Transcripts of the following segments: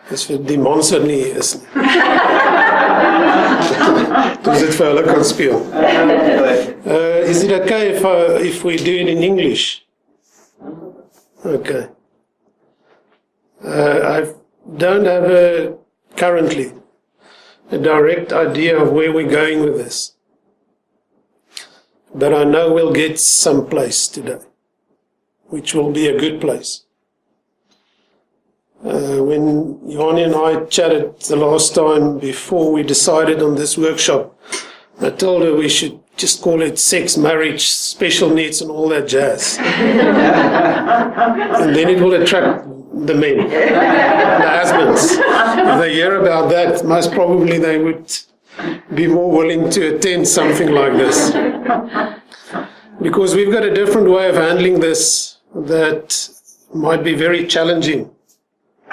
Dis vir die mans wat nie is nie. Dis dit vir hulle kan speel. Is it okay if we do it in English? Okay. I don't have currently a direct idea of where we're going with this. But I know we'll get some place today, which will be a good place. When Johnny and I chatted the last time before we decided on this workshop, I told her we should just call it sex, marriage, special needs and all that jazz. And then it will attract the men, the husbands. If they hear about that, most probably they would be more willing to attend something like this. Because we've got a different way of handling this that might be very challenging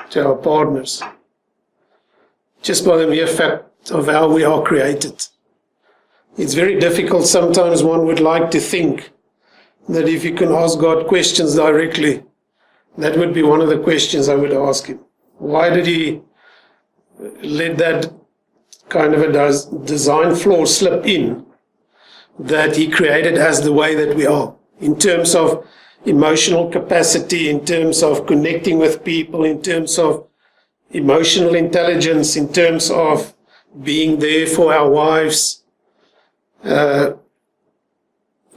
to our partners, just by the mere fact of how we are created. It's very difficult. Sometimes one would like to think that if you can ask God questions directly, that would be one of the questions I would ask him. Why did he let that kind of a design flaw slip in that he created as the way that we are, in terms of emotional capacity, in terms of connecting with people, in terms of emotional intelligence, in terms of being there for our wives.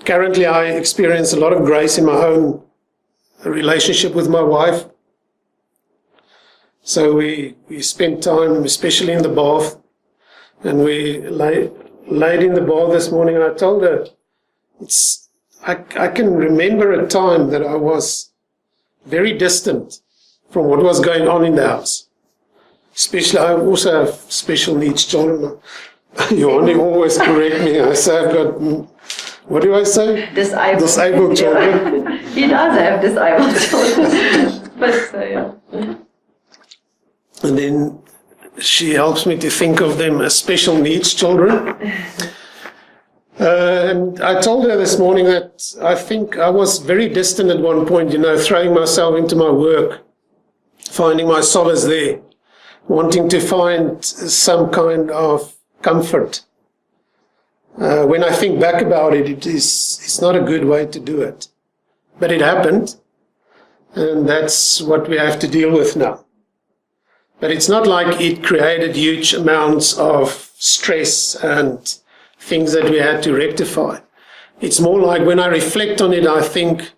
Currently, I experience a lot of grace in my own relationship with my wife. So we spent time, especially in the bath, and we laid in the bath this morning, and I told her, I can remember a time that I was very distant from what was going on in the house. Especially, I also have special needs children. You only always correct me. I say I've got, what do I say? Disabled children. Yeah. He does have disabled children. But yeah. And then she helps me to think of them as special needs children. And I told her this morning that I think I was very distant at one point, throwing myself into my work, finding my solace there, wanting to find some kind of comfort. When I think back about it, it's not a good way to do it. But it happened, and that's what we have to deal with now. But it's not like it created huge amounts of stress and things that we had to rectify. It's more like when I reflect on it, I think,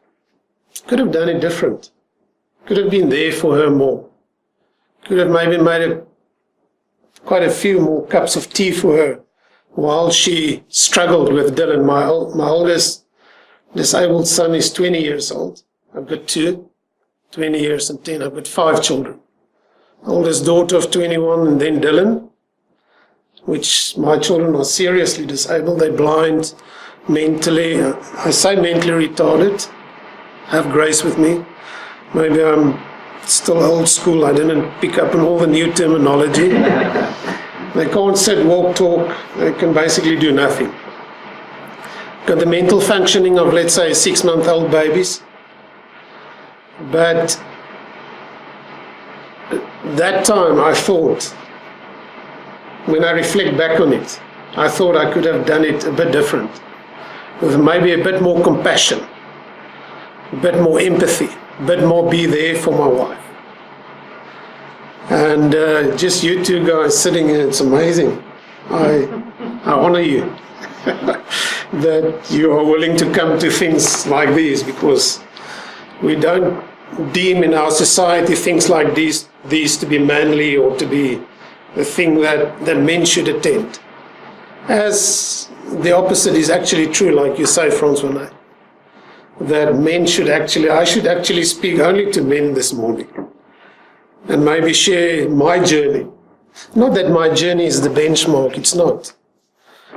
could have done it different. Could have been there for her more. Could have maybe made quite a few more cups of tea for her while she struggled with Dylan. My oldest disabled son is 20 years old. I've got 2, 20 years and 10. I've got 5 children. Oldest daughter of 21, and then Dylan, which my children are seriously disabled. They're blind, mentally, I say mentally retarded. Have grace with me. Maybe I'm still old school. I didn't pick up on all the new terminology. They can't sit, walk, talk. They can basically do nothing. Got the mental functioning of, let's say, 6-month-old babies. But that time I thought, when I reflect back on it, I thought I could have done it a bit different, with maybe a bit more compassion, a bit more empathy, a bit more be there for my wife. And just you two guys sitting here, it's amazing. I honor you that you are willing to come to things like these, because we don't deem in our society things like these to be manly or to be the thing that men should attend. As the opposite is actually true, like you say, Francois, that men should actually, I should actually speak only to men this morning and maybe share my journey. Not that my journey is the benchmark, it's not.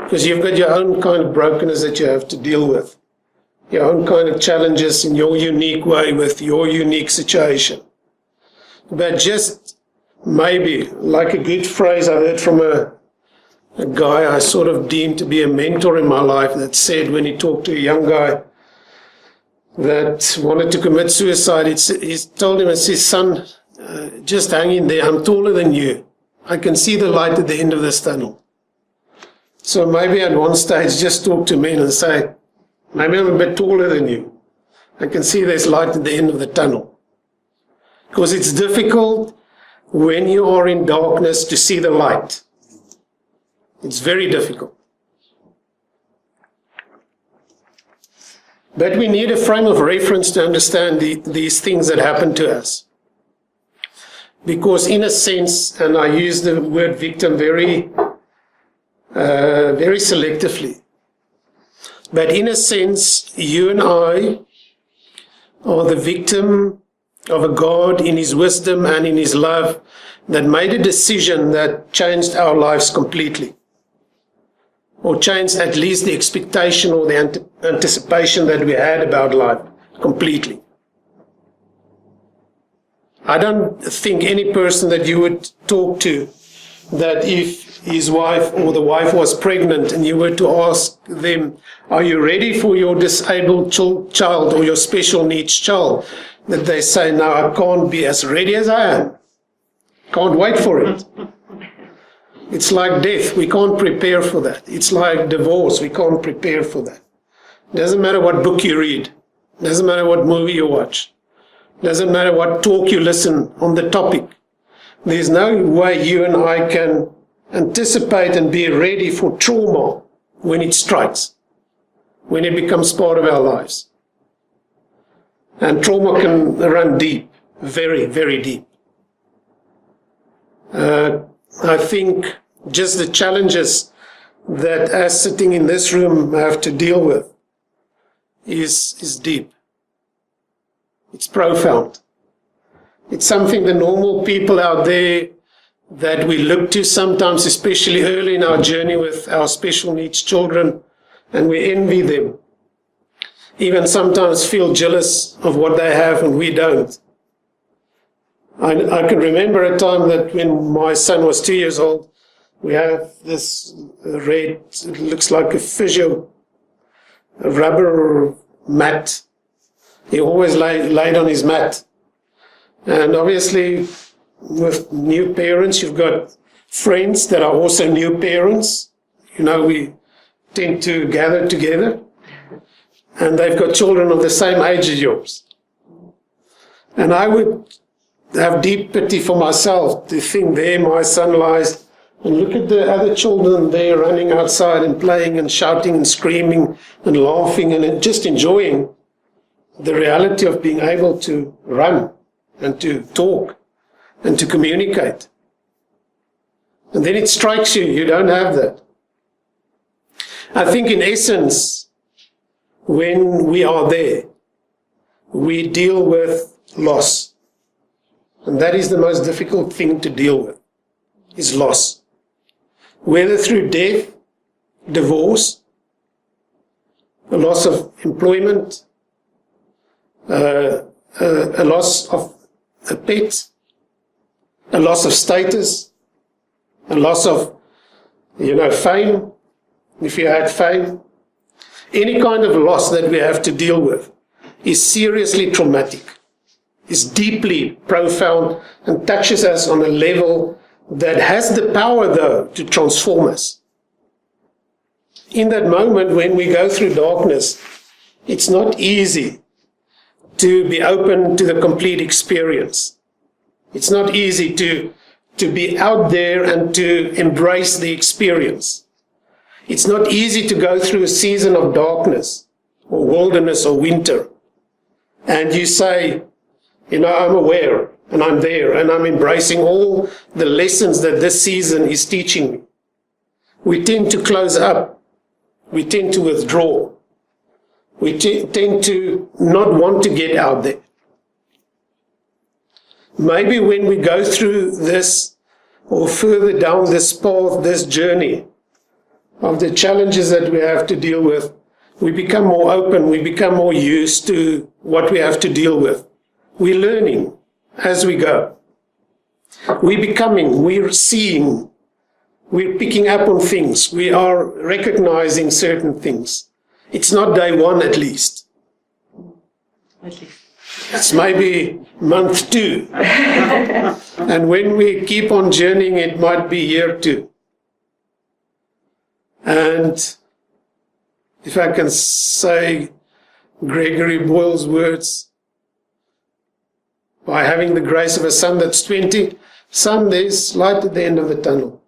Because you've got your own kind of brokenness that you have to deal with. Your own kind of challenges in your unique way with your unique situation. But just maybe, like a good phrase I heard from a guy I sort of deemed to be a mentor in my life, that said when he talked to a young guy that wanted to commit suicide, he told him, he says, son, just hang in there. I'm taller than you. I can see the light at the end of this tunnel. So maybe at one stage just talk to men and say, maybe I'm a bit taller than you. I can see there's light at the end of the tunnel. Because it's difficult when you are in darkness to see the light. It's very difficult. But we need a frame of reference to understand these things that happen to us. Because in a sense, and I use the word victim very selectively, but in a sense, you and I are the victim of a God in his wisdom and in his love that made a decision that changed our lives completely. Or changed at least the expectation or the anticipation that we had about life completely. I don't think any person that you would talk to, that if his wife or the wife was pregnant and you were to ask them, are you ready for your disabled child or your special needs child? That they say, no, I can't be as ready as I am. Can't wait for it. It's like death. We can't prepare for that. It's like divorce. We can't prepare for that. Doesn't matter what book you read. Doesn't matter what movie you watch. Doesn't matter what talk you listen on the topic. There's no way you and I can anticipate and be ready for trauma when it strikes, when it becomes part of our lives. And trauma can run deep, very, very deep. I think just the challenges that us sitting in this room have to deal with is deep. It's profound. It's something the normal people out there that we look to sometimes, especially early in our journey with our special needs children, and we envy them. Even sometimes feel jealous of what they have and we don't. I can remember a time that when my son was 2 years old, we have this red, it looks like a physio, a rubber mat. He always laid on his mat. And obviously, with new parents, you've got friends that are also new parents. You know, we tend to gather together. And they've got children of the same age as yours. And I would have deep pity for myself to think there my son lies, and look at the other children there running outside and playing and shouting and screaming and laughing and just enjoying the reality of being able to run and to talk and to communicate. And then it strikes you, you don't have that. I think in essence, when we are there, we deal with loss. And that is the most difficult thing to deal with, is loss. Whether through death, divorce, a loss of employment, a loss of a pet, a loss of status, a loss of, fame, if you had fame. Any kind of loss that we have to deal with is seriously traumatic, is deeply profound, and touches us on a level that has the power, though, to transform us. In that moment when we go through darkness, it's not easy to be open to the complete experience. It's not easy to be out there and to embrace the experience. It's not easy to go through a season of darkness or wilderness or winter. And you say, I'm aware and I'm there and I'm embracing all the lessons that this season is teaching me. We tend to close up. We tend to withdraw. We tend to not want to get out there. Maybe when we go through this or further down this path, this journey of the challenges that we have to deal with, we become more open, we become more used to what we have to deal with. We're learning as we go. We're becoming, we're seeing, we're picking up on things, we are recognizing certain things. It's not day one, at least. At least. It's maybe month 2. And when we keep on journeying, it might be year 2. And if I can say Gregory Boyle's words, by having the grace of a son that's 20, son, there's light at the end of the tunnel.